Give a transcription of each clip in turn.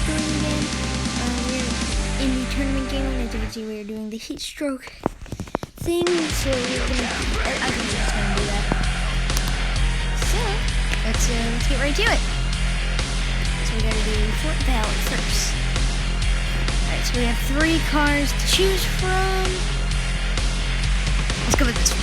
doing again. We're in the tournament game, and as you can see, we're doing the heat stroke thing. So we're gonna, I think we're just gonna do that. So let's get right to it. So we gotta do Fort Valley first. Alright, so we have 3 cars to choose from. Let's go with this one.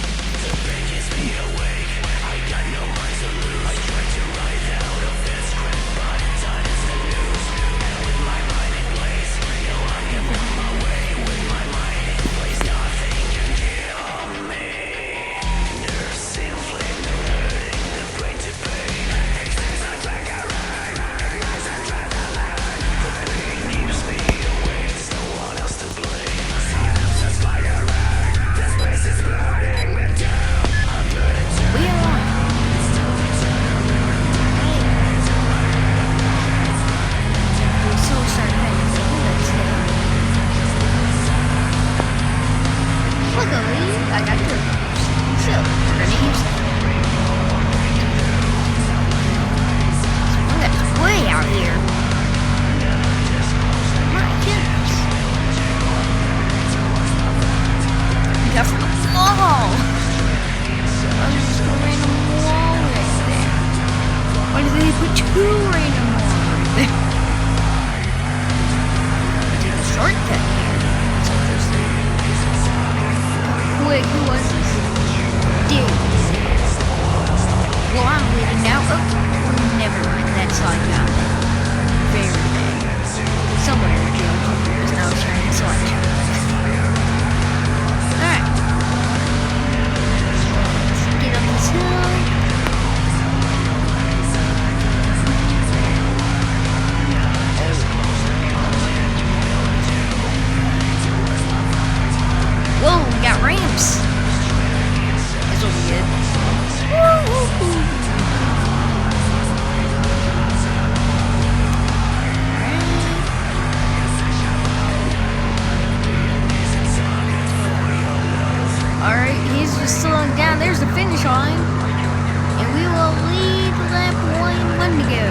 There's the finish line, and we will lead lap 1 to go.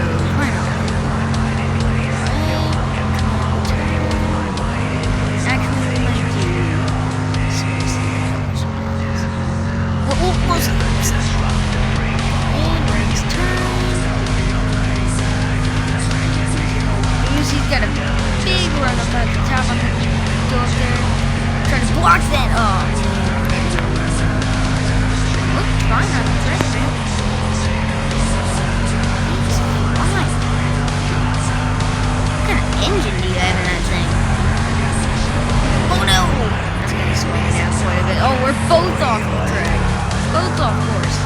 Actually, we might do. Almost. And race turn. He's got a big run up at the top. I'm gonna go up there, try to block that. Oh. Fine on the track, man. It's fine. What kind of engine do you have in that thing? Oh no! It's gonna swing it out quite a bit. Oh, we're both off the track. Both off course.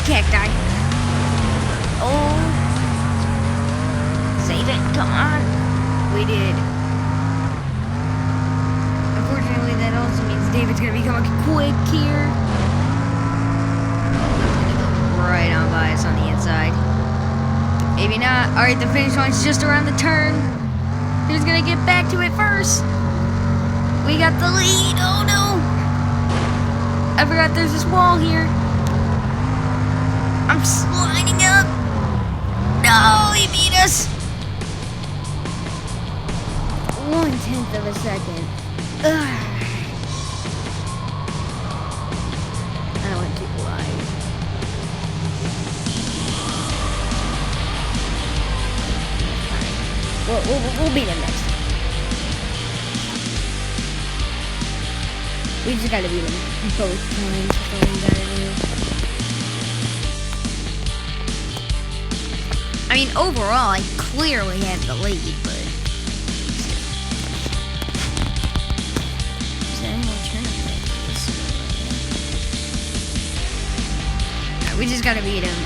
Cacti. Oh. Save it. Come on. We did. Unfortunately, that also means David's going to be coming quick here. He's going to go right on by us on the inside. Maybe not. Alright, the finish line's just around the turn. Who's going to get back to it first? We got the lead. Oh, no. I forgot there's this wall here. I'm sliding up. No, he beat us. 1/10 of a second. Ugh. I went too wide. We'll beat him next time. We just gotta beat him both times. That's all we gotta do. I mean, overall, I clearly have the lead, but... Is there any more turns like this? Alright, we just gotta beat him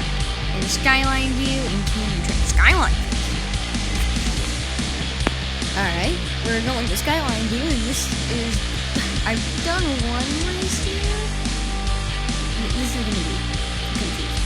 in Skyline View and Canyon Track. Skyline! Alright, we're going to Skyline View, and this is... I've done one race here. This is gonna be confusing.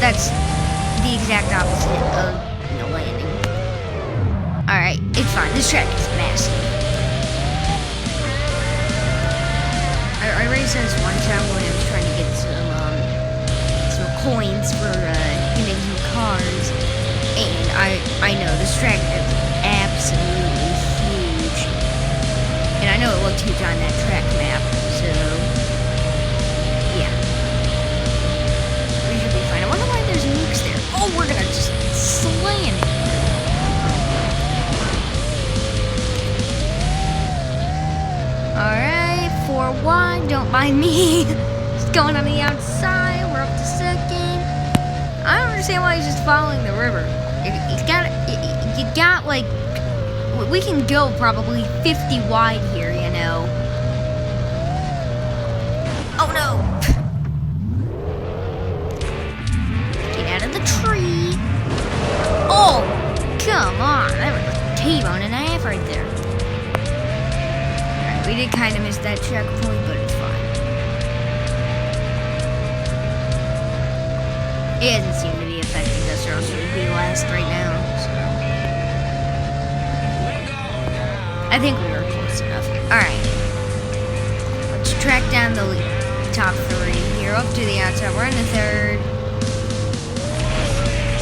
that's the exact opposite of no landing. Alright, it's fine. This track is massive. I raced this one time when I was trying to get some coins for getting some cars, and I know this track is absolutely huge, and I know it looked huge on that track map, so yeah, we should be fine. I wonder why there's nukes there. Oh, we're gonna just slam it. Alright, 4-1, don't mind me. Just going on the outside, we're up to second. I don't understand why he's just following the river. You got like, we can go probably 50 wide here, you know. Oh no! Get out of the tree. Oh, come on, that was a T-bone and a half right there. Alright, we did kind of miss that checkpoint, but it's fine. It doesn't seem to be affecting us, or else we'd be last right now, so. I think we were close enough. Alright. Let's track down the top three. Here, up to the outside. We're in the third.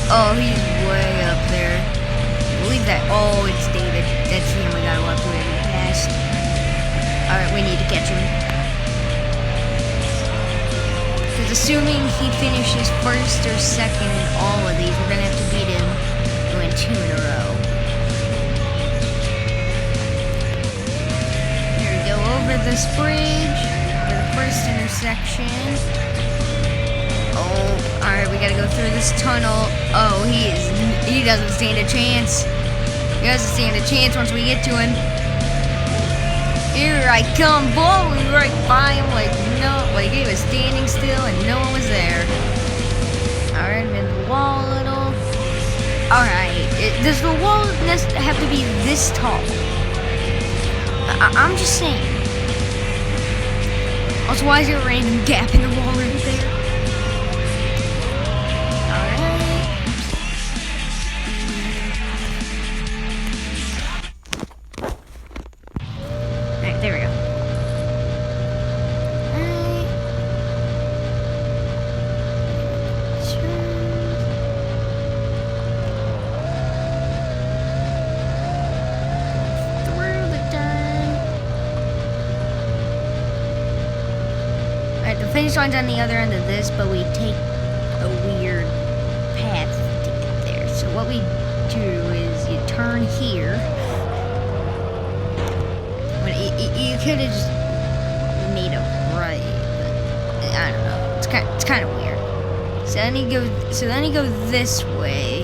Oh, he's way up there. Believe that. Oh, it's David. That's him. We gotta walk away past. Alright, we need to catch him. Because assuming he finishes first or second in all of these, we're gonna have to beat him to win 2 in a row. Here we go over this bridge for the first intersection. Oh, alright, we gotta go through this tunnel. Oh, he doesn't stand a chance. He doesn't stand a chance once we get to him. Here I come, blowing right by him like he was standing still and no one was there. Alright, I'm in the wall a little. Alright, does the wall have to be this tall? I'm just saying. Also, why is there a random gap in the wall right there? Alright. Alright, there we go. The finish line's on the other end of this, but we take a weird path to get there. So what we do is you turn here. But you could have just made a right, but I don't know. It's kind of weird. So then you go this way,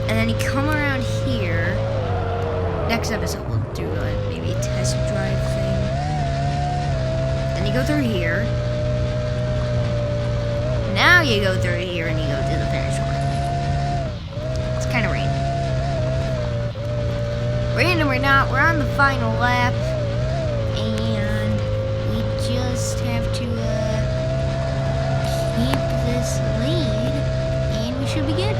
and then you come around here. Next episode we'll do maybe a test drive thing. Then you go through here. Now you go through here and you go to the finish line. It's kind of random. Random or not, we're on the final lap. And we just have to keep this lead. And we should be good.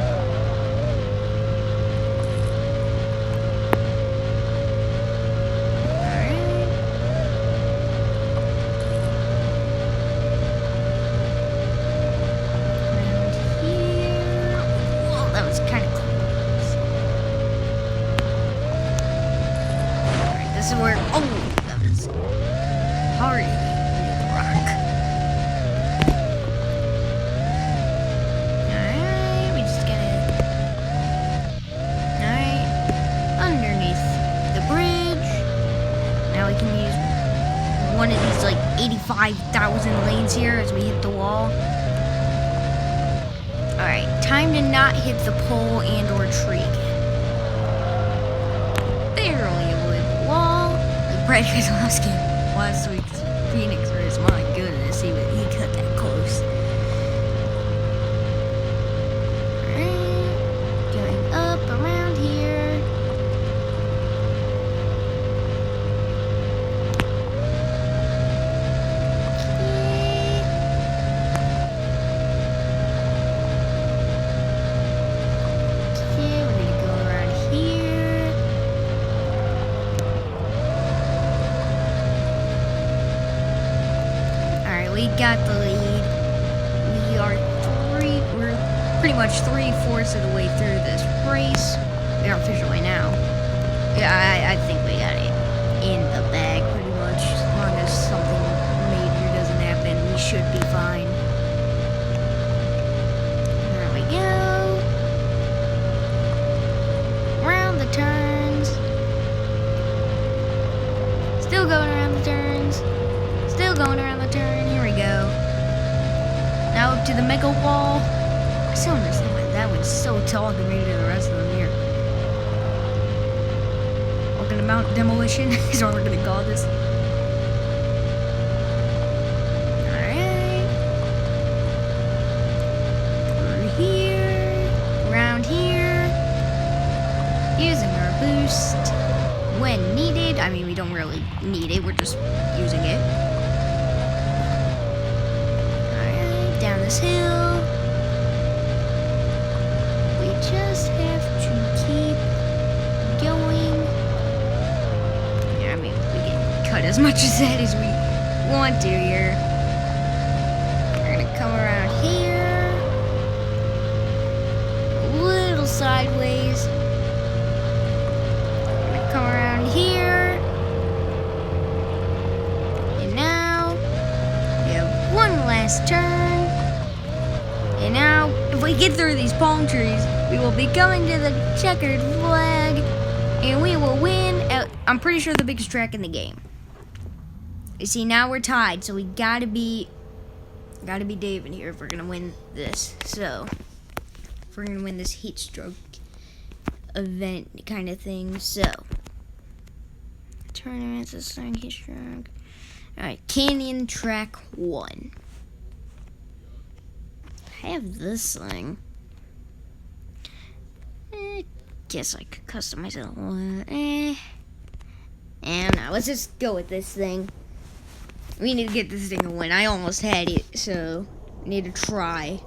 This is where, oh, that was hard rock. Alright, we just gotta, alright, underneath the bridge. Now we can use one of these like 85,000 lanes here as we hit the wall. Alright, time to not hit the pole and or tree again. Barely avoid the wall. Like Brad Keselowski last week's Phoenix race. My goodness, he cut that close. Alright, going up around here. we got the lead. We're pretty much 3/4 of the way through this race. We are officially now. Yeah, I think we got it in the bag pretty much. As long as something major doesn't happen, we should be fine. There we go. Around the turns. Still going around the turns. Still going around the turn. Here we go. Now up to the mega wall. I still understand why that one's so tall compared to the rest of them here. Welcome to Mount Demolition is what we're gonna call this. Alright. Through here. Around here. Using our boost when needed. I mean, we don't really need it, we're just using it. Alright, down this hill. We just have to keep going. Yeah, I mean, we can cut as much of that as we want to here. We're gonna come around here. A little sideways. Come around here. And now we have one last turn. And now if we get through these palm trees, we will be coming to the checkered flag and we will win at, I'm pretty sure, the biggest track in the game. You see, now we're tied, so we gotta be David here if we're gonna win this. So if we're gonna win this heat stroke event kind of thing. So tournaments, assign heat stroke. Alright, Canyon Track 1. I have this thing. Guess I could customize it a little. And now let's just go with this thing. We need to get this thing a win. I almost had it, so I need to try.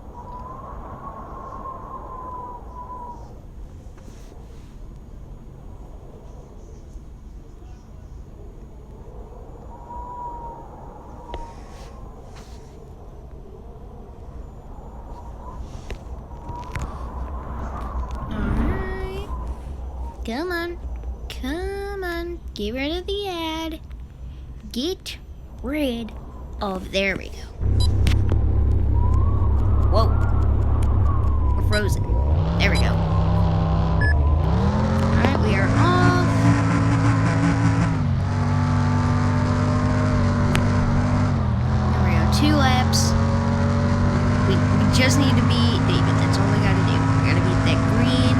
Come on, get rid of the ad. Get rid of, there we go. Whoa, we're frozen. There we go. Alright, we are off. There we go, 2 laps. We just need to beat David, that's all we gotta do. We gotta beat that green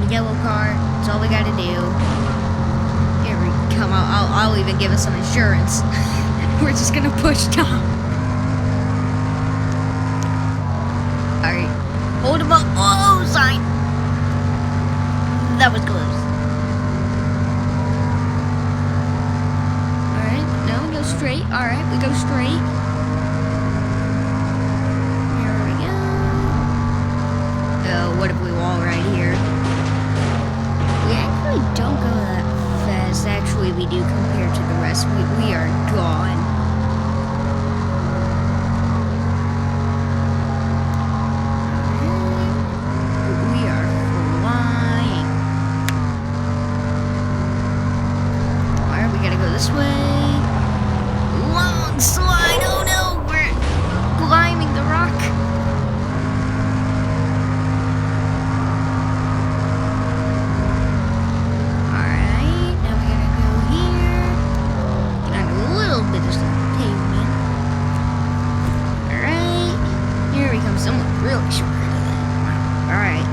yellow car. That's all we gotta do. Here we come. I'll even give us some insurance. We're just gonna push Tom. Alright. Hold him up. Oh, sign. That was close. Alright. Now we go straight. Alright, we go straight. Here we go. Oh, what if we wall right here? We actually don't go that fast. Actually, we do compared to the rest. We are gone. We are flying. Alright, we gotta go this way. Long slide. Oh no, we're climbing the rock.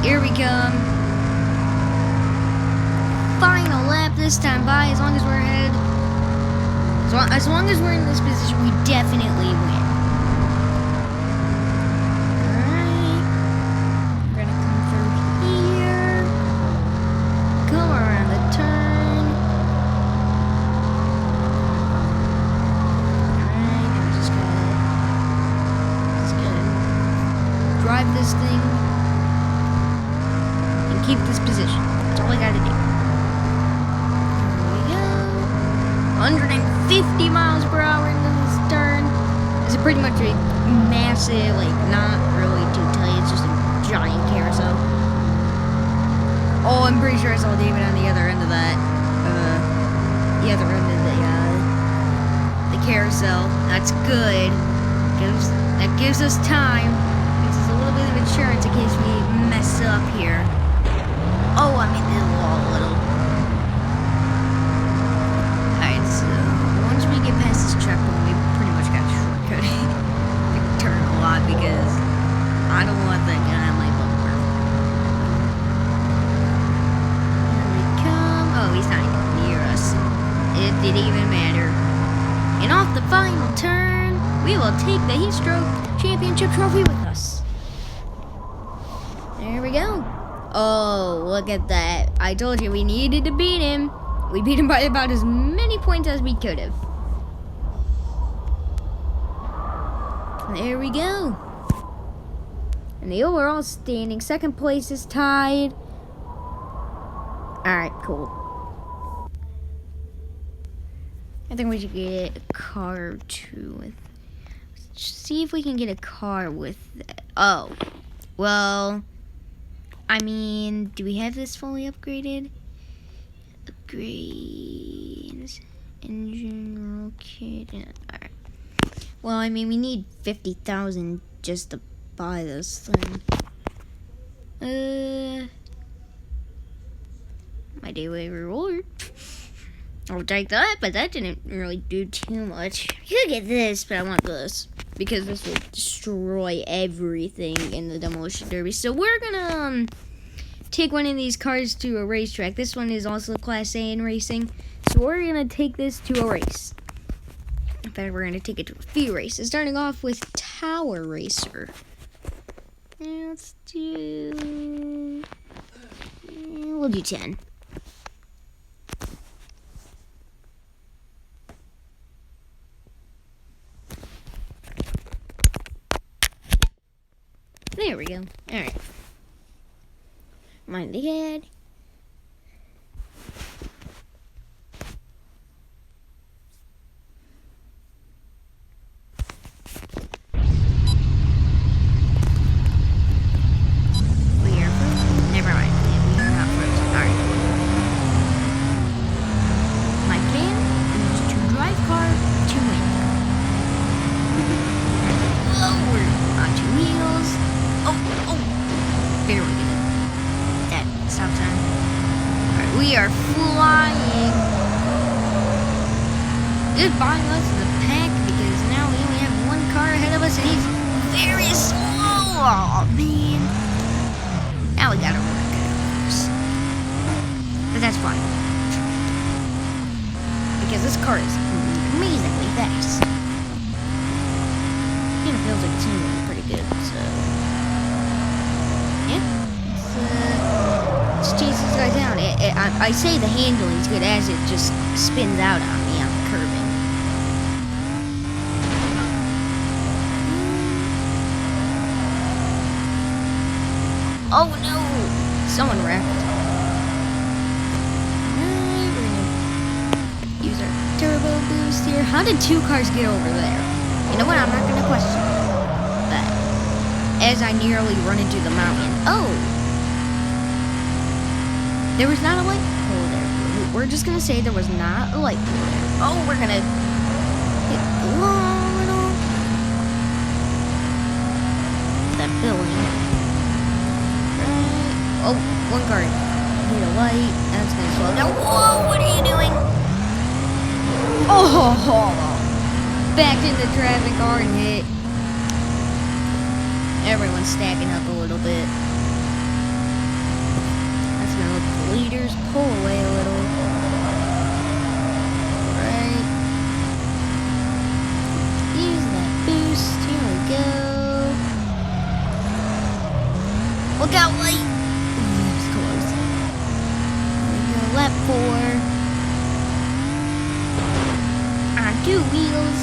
Here we come. Final lap this time by, as long as we're ahead. As long as we're in this position, we definitely win. Alright. We're gonna come through here. Come around the turn. Alright, now just gotta drive this thing. Keep this position. That's all I gotta do. Here we go. 150 miles per hour into this turn. It's pretty much a massive, like, not really too tight, it's just a giant carousel. Oh, I'm pretty sure I saw David on the other end of that. The other end of the carousel. That's good. That gives us time. Gives us a little bit of insurance in case we mess up here. Oh, I'm in the wall a little. Alright, so once we get past this checkpoint, we pretty much got shortcutting. We turn a lot because I don't want that guy on my bumper. Here we come. Oh, he's not near us. It didn't even matter. And off the final turn, we will take the Heat Stroke Championship trophy with us. There we go. Oh, look at that. I told you we needed to beat him. We beat him by about as many points as we could have. There we go. And the overall standing, second place is tied. Alright, cool. I think we should get a car too. Let's see if we can get a car with that. Oh, well, I mean, do we have this fully upgraded? Upgrades, engine, roll kit. Alright. Well, I mean, we need 50,000 just to buy this thing. My daily reward. I'll take that, but that didn't really do too much. You could get this, but I want this because this will destroy everything in the Demolition Derby. So we're gonna take one of these cars to a racetrack. This one is also Class A in racing, so we're gonna take this to a race. In fact, we're gonna take it to a few races, starting off with Tower Racer. And let's do. We'll do 10. There we go. Alright. Mind the head. We are frozen. Never mind. We are not frozen. Alright. My plan is to drive car to win. Lower onto wheels. Oh, there we go. That stop sign. Alright, we are flying. Goodbye, us the pack, because now we only have one car ahead of us, and he's very slow. Oh man. Now we gotta work it, of course. But that's fine. Because this car is amazingly fast. And it feels like it's moving pretty good, so. Let's chase this guy down. I say the handling's good as it just spins out on me on the curbing. Oh no! Someone wrecked. Alright, we're gonna use our turbo boost here. How did two cars get over there? You know what? I'm not gonna question that. As I nearly run into the mountain. Oh! There was not a light pole there. We're just gonna say there was not a light pole there. Oh, we're gonna hit the wall and all. That building. Right. Oh, one car hit a light. That's gonna slow down. Whoa, what are you doing? Oh! Back into traffic, hard hit. Everyone's stacking up a little bit. That's gonna let the leaders pull away a little. Right. Use that boost. Here we go. Look out, light! It's close. Here we go. Lap 4. On 2 wheels.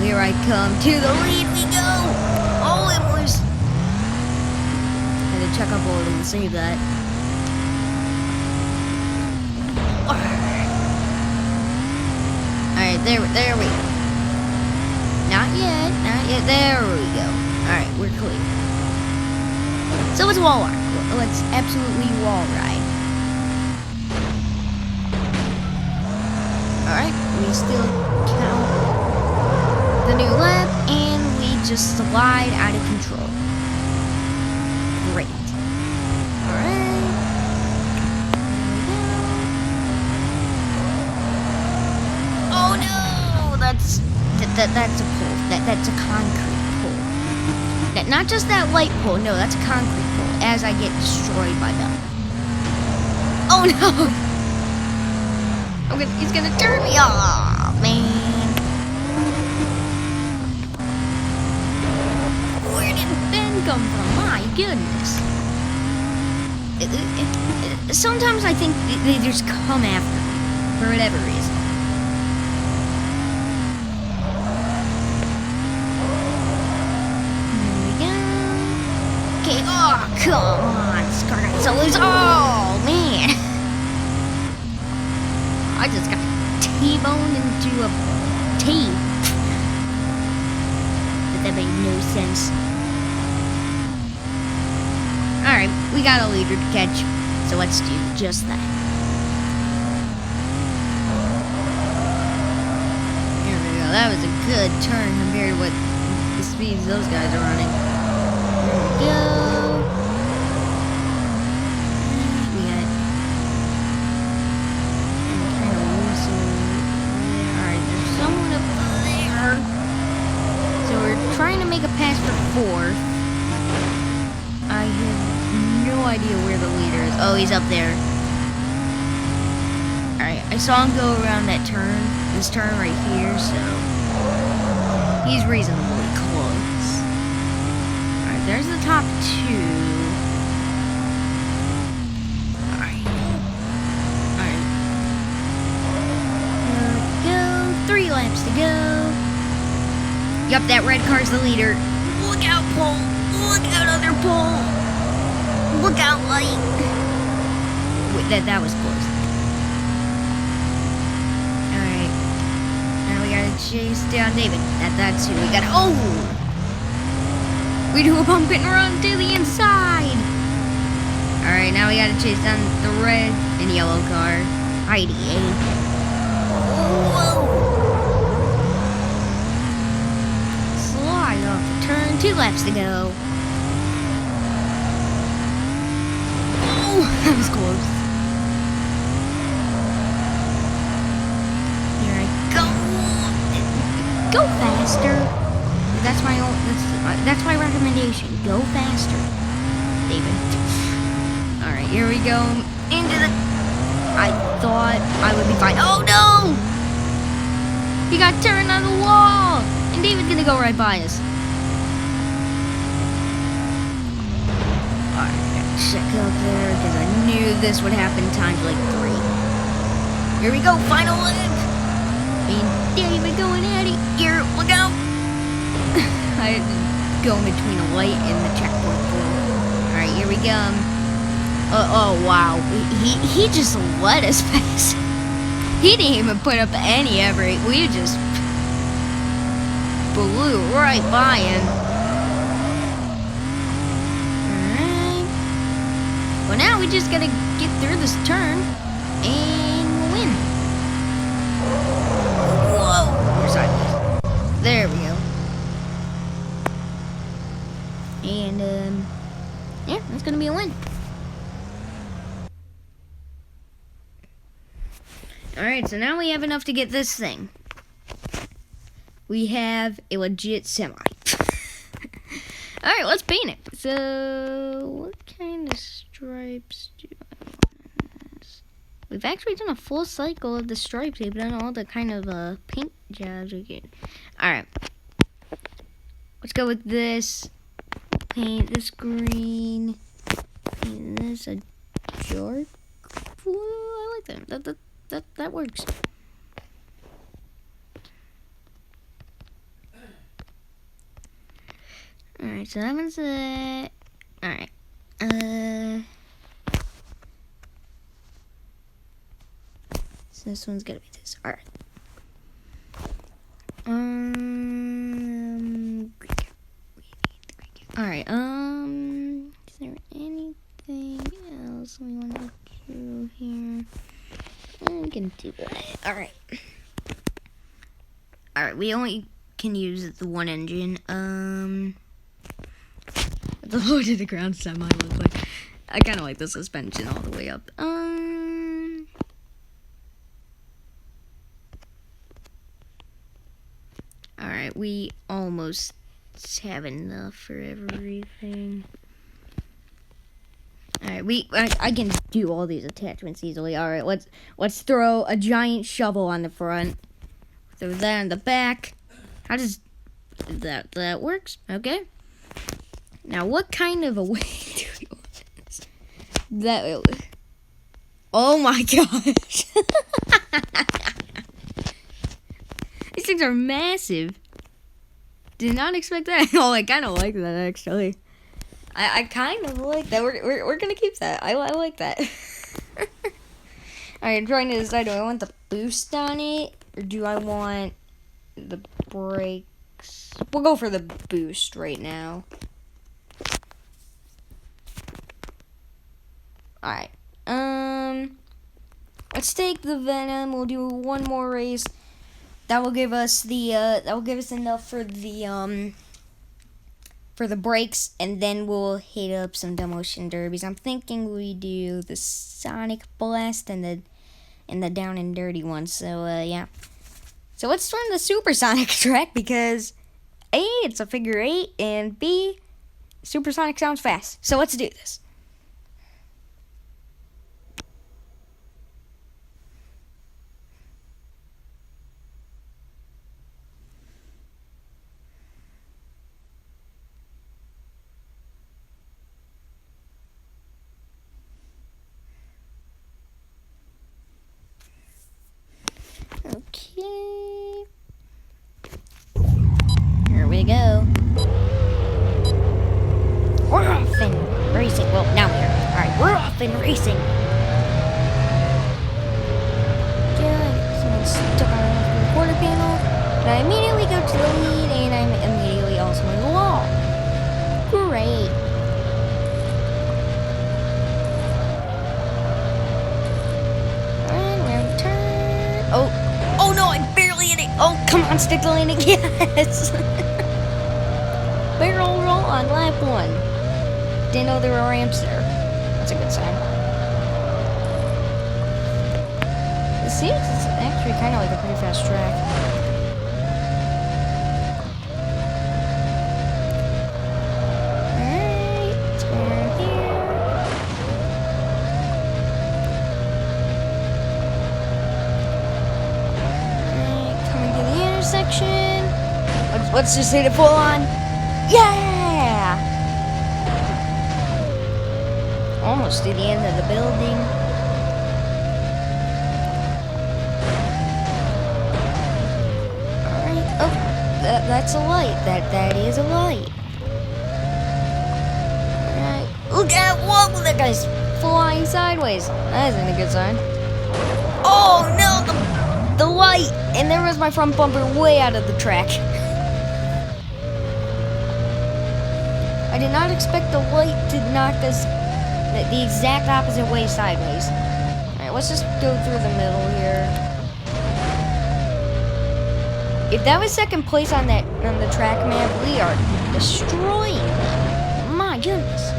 Here I come. To the lead we go! Oh, it was... Had to check up all and save that. Alright, there we go. yet. Not yet. There we go. Alright, we're clear. So it's wall ride. Let's absolutely wall ride. Alright, we still count the new lap, and we just slide out of control. Great. Alright. Oh no! That's a pole. That's a concrete pole. Not just that light pole, no, that's a concrete pole, as I get destroyed by them. Oh no! He's gonna turn me off, man. Where did Ben come from? My goodness. Sometimes I think they just come after me, for whatever reason. There we go. Okay, oh, come on, Scarlet. Oh, man. I just got T-boned into a T. But that made no sense. Alright, we got a leader to catch, so let's do just that. There we go. That was a good turn compared to what the speeds those guys are running. There we go. Trying to make a pass for fourth. I have no idea where the leader is. Oh, he's up there. Alright, I saw him go around that turn. This turn right here, so he's reasonably close. Alright, there's the top two. Alright. There we go. 3 laps to go. Yup, that red car's the leader. Look out, pole. Look out, other pole. Look out, light. Wait, that was close. Alright. Now we gotta chase down David. That's who we gotta... Oh! We do a bump and run to the inside. Alright, now we gotta chase down the red and yellow car. Heidi, Whoa! Turn, 2 laps to go. Oh, that was close. Here I go. Go faster. That's my recommendation. Go faster, David. All right, here we go. Into the. I thought I would be fine. Oh no! He got turned on the wall, and David's gonna go right by us. Check up there, because I knew this would happen times like 3. Here we go, final lap! Me and David going at it. Here, look out! I had to go in between a light and the checkpoint pole. Alright, here we go. Oh, wow. He just let us pass. He didn't even put up any effort. We just blew right by him. Well, now we just gotta get through this turn and win. Whoa! We're sideways. There we go. And, yeah, that's gonna be a win. Alright, so now we have enough to get this thing. We have a legit semi. Alright, let's paint it. So, what kind of stripes do I want? We've actually done a full cycle of the stripes. We've done all the kind of paint jobs we get. Alright. Let's go with this. Paint this green. Paint this a dark blue. I like that. That works. Alright, so that one's it. Alright. So this one's gonna be this. Alright. Alright, is there anything else we want to do here? We can do that. Alright. Alright, we only can use the one engine. The low to the ground semi look like. I kind of like the suspension all the way up. Alright, we almost have enough for everything. Alright, I can do all these attachments easily. Alright, let's throw a giant shovel on the front. Throw that on the back. How does that works? Okay. Now, what kind of a way do we want this? Oh my gosh! These things are massive. Did not expect that. Oh, I kind of like that actually. I kind of like that. We're gonna keep that. I like that. Alright, I'm trying to decide, do I want the boost on it, or do I want the brakes? We'll go for the boost right now. Alright. Let's take the Venom. We'll do one more race. That will give us enough for the brakes, and then we'll hit up some Demolition derbies. I'm thinking we do the Sonic Blast and the Down and Dirty one. So yeah. So let's run the Supersonic track because A, it's a figure 8, and B, Supersonic sounds fast. So let's do this. Okay. Here we go. We're off and racing. Well, now we're here. Alright, we're off and racing. Yeah, someone's stuck on the quarter panel. And I immediately go to the lead, and I'm immediately also in the wall. Great. Alright, we're on turn. Oh no, I barely hit it. Oh, come on, stick the landing. Yes. Barrel roll on lap 1. Didn't know there were ramps there. That's a good sign. It seems it's actually kind of like a pretty fast track. Alright, let's go around here. Alright, coming to the intersection. Let's just hit it full on. Yeah! Almost to the end of the building. Alright. Oh, that's a light. That is a light. Alright. Look at whoa, that guy's flying sideways. That isn't a good sign. Oh no, the light! And there was my front bumper way out of the track. I did not expect the light to knock us the exact opposite way sideways. Alright, let's just go through the middle here. If that was second place on the track map, we are destroying them. My goodness.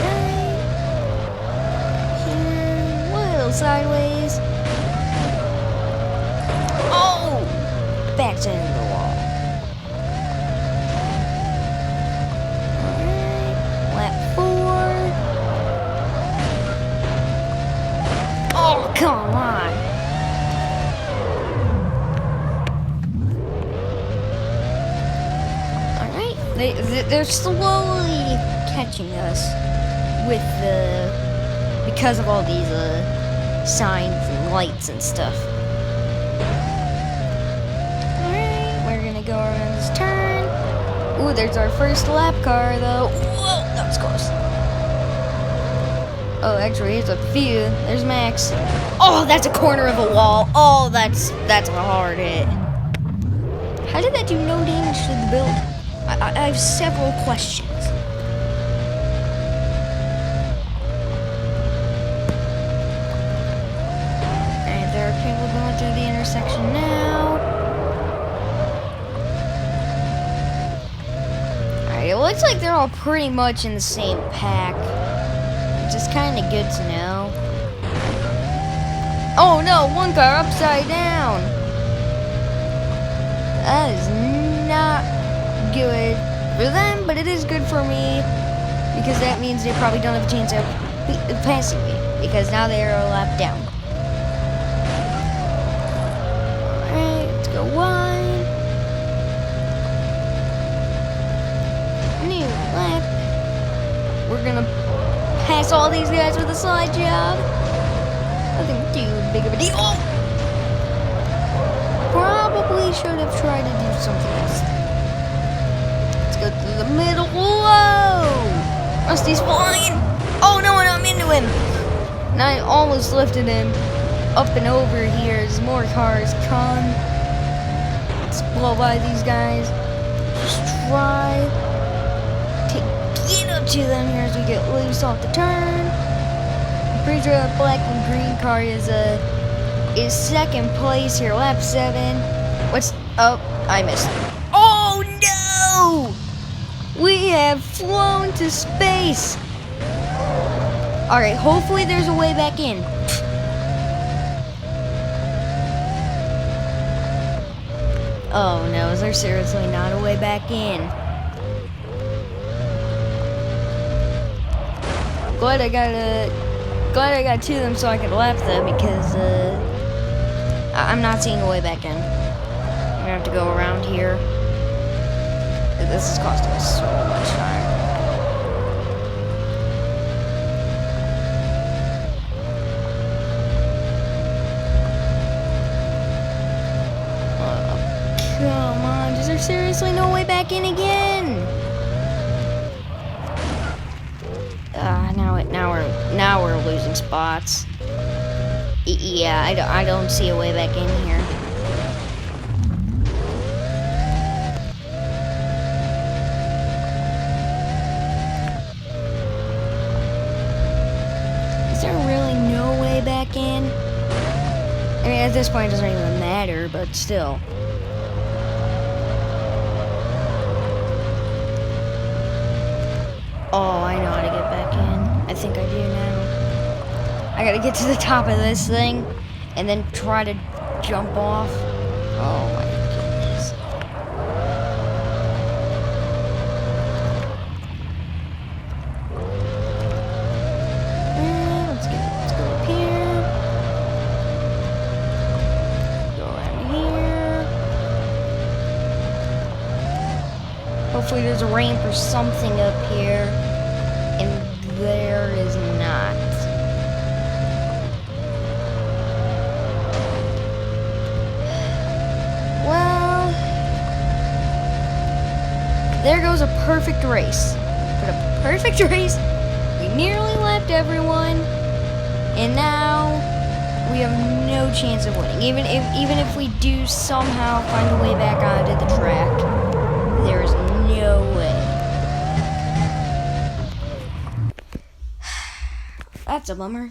Alright. Here, a little sideways. Oh! Back to the wall. Come on. Alright, they're slowly catching us with because of all these signs and lights and stuff. Alright, we're gonna go around this turn. Ooh, there's our first lap car though. Whoa, that was close. Oh, actually, it's a few. There's Max. Oh, that's a corner of a wall. Oh, that's a hard hit. How did that do no damage to the building? I have several questions. Alright, there are people going through the intersection now. Alright, it looks like they're all pretty much in the same pack. Which is kind of good to know. Oh no, one car upside down. That is not good for them, but it is good for me because that means they probably don't have a chance of passing me because now they are a lap down. Alright, let's go wide. New lap. We're gonna pass all these guys with a slide job. Nothing too big of a deal. Oh! Probably should have tried to do something else. Let's go through the middle. Whoa! Rusty's flying. Oh no, and I'm into him. And I almost lifted him up and over here as more cars come. Let's blow by these guys. Just try to get up to them here as we get loose off the turn. I'm pretty sure that black and green car is second place here, lap 7. Oh, I missed. Oh no! We have flown to space. Alright, hopefully there's a way back in. Oh no, is there seriously not a way back in? Glad I got to them so I could lap them because I'm not seeing a way back in. I'm gonna have to go around here. This is costing us so much time. Oh, come on, is there seriously no way back in again? Now we're losing spots. Yeah, I don't see a way back in here. Is there really no way back in? I mean, at this point it doesn't even matter, but still. Oh, I know how to get back in. I think I do now. I gotta get to the top of this thing and then try to jump off. Oh my goodness. Let's go up here. Go around here. Hopefully there's a ramp or something up here. And there is not. There goes a perfect race. But a perfect race. We nearly lapped everyone, and now we have no chance of winning. Even if we do somehow find a way back onto the track, there is no way. That's a bummer.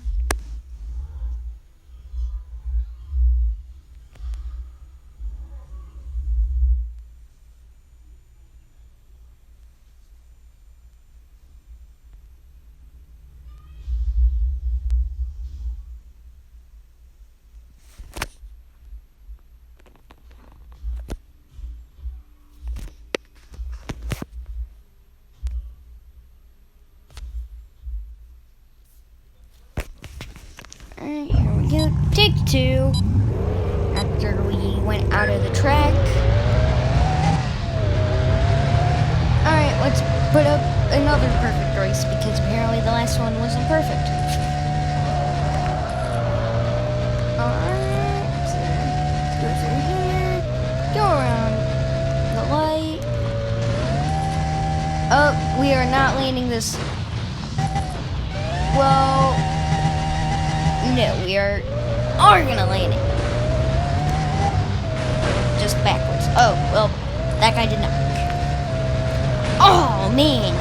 Alright, here we go. Take 2. After we went out of the track. Alright, let's put up another perfect race because apparently the last one wasn't perfect. Alright, so let's go through here. Go around the light. Oh, we are not landing this. Well, no, we are gonna land it. Just backwards. Oh, well, that guy did not. Oh, man.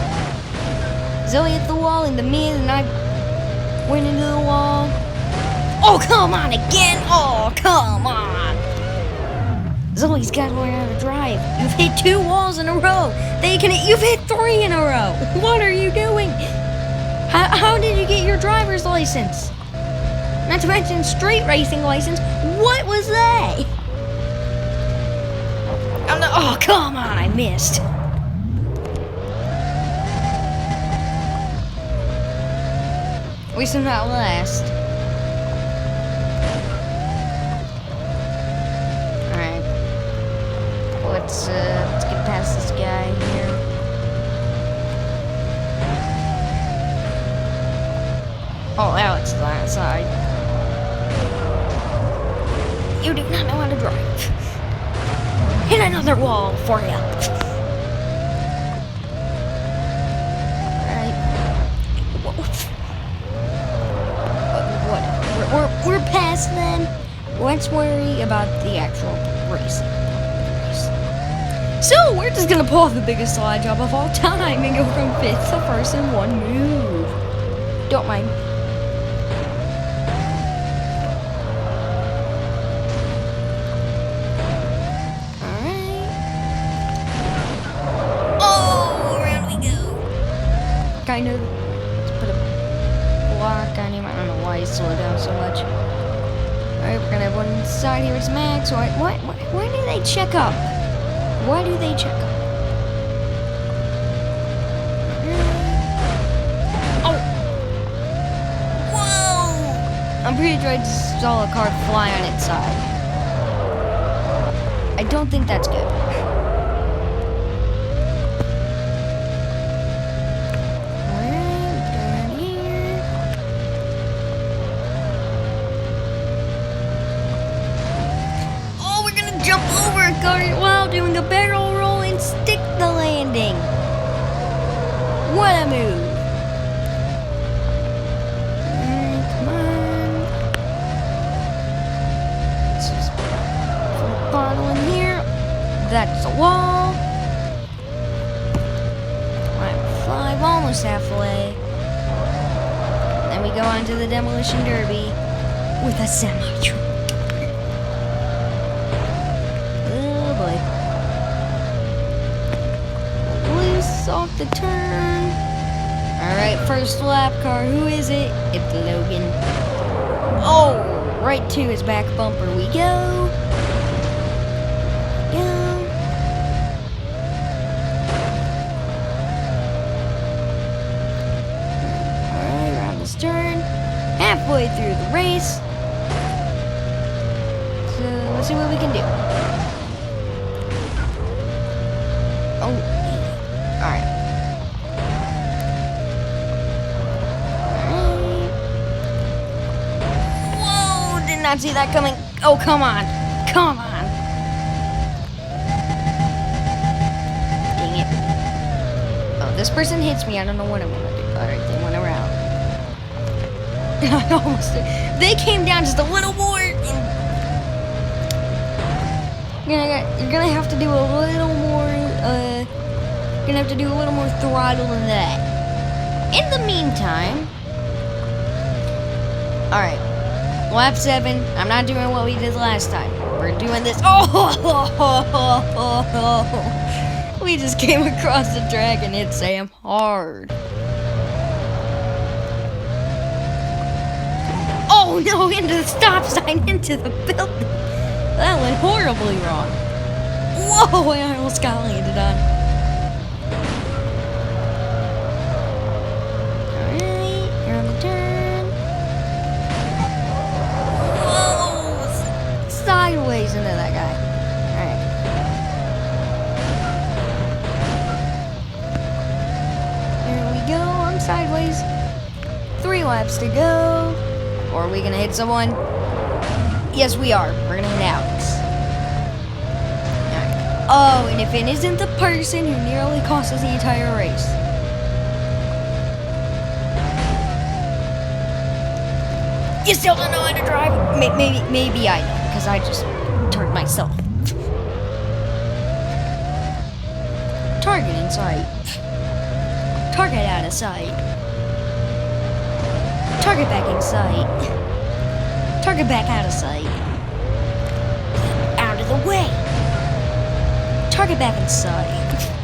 Zoe hit the wall in the mid, and I went into the wall. Oh, come on again. Oh, come on. Zoe's got to learn how to drive. You've hit 2 walls in a row. You've hit 3 in a row. What are you doing? How did you get your driver's license? Not to mention street racing license. What was that? Oh, come on, I missed. At least I'm not last. Alright. Let's get past this guy here. Oh, Alex is on that side. You do not know how to drive. Hit another wall for you. Alright. Whatever. We're past then. Let's worry about the actual race. So, we're just gonna pull off the biggest slide job of all time and go from 5th to 1st in 1 move. Don't mind. Kind of. Let's put a block on him. I don't know why he slowed down so much. Alright, we're gonna have one inside here. It's Max. Why do they check up? Why do they check up? Oh! Whoa! I'm pretty sure I just saw a car fly on its side. I don't think that's good. While doing a barrel roll and stick the landing. What a move. Come on. Let's just put a bottle in here. That's a wall. I'm 5, almost halfway. Then we go on to the Demolition Derby with a semi-truck. Off the turn. Alright, first lap car. Who is it? It's Logan. Oh, right to his back bumper we go. Alright, around this turn. Halfway through the race. So, let's see what we can do. Oh. Alright. Whoa! Did not see that coming. Oh, come on. Come on. Dang it. Oh, this person hits me. I don't know what I'm gonna do. Alright, they went around. I almost did. They came down just a little more. You're gonna have to do a little more, gonna have to do a little more throttle than that. In the meantime, alright, lap 7, I'm not doing what we did last time. We're doing this. Oh! We just came across the track and hit Sam hard. Oh no, into the stop sign, into the building. That went horribly wrong. Whoa, I almost got landed on. Alright, you're on the turn. Whoa! Sideways into that guy. Alright. There we go, I'm sideways. 3 laps to go. Or are we gonna hit someone? Yes, we are. We're gonna hit Alex. Alright. Oh, and if it isn't the person who nearly cost us the entire race. You still don't know how to drive? Maybe I know, because I just turned myself. Target in sight. Target out of sight. Target back in sight. Target back out of sight. Out of the way. Target back in sight.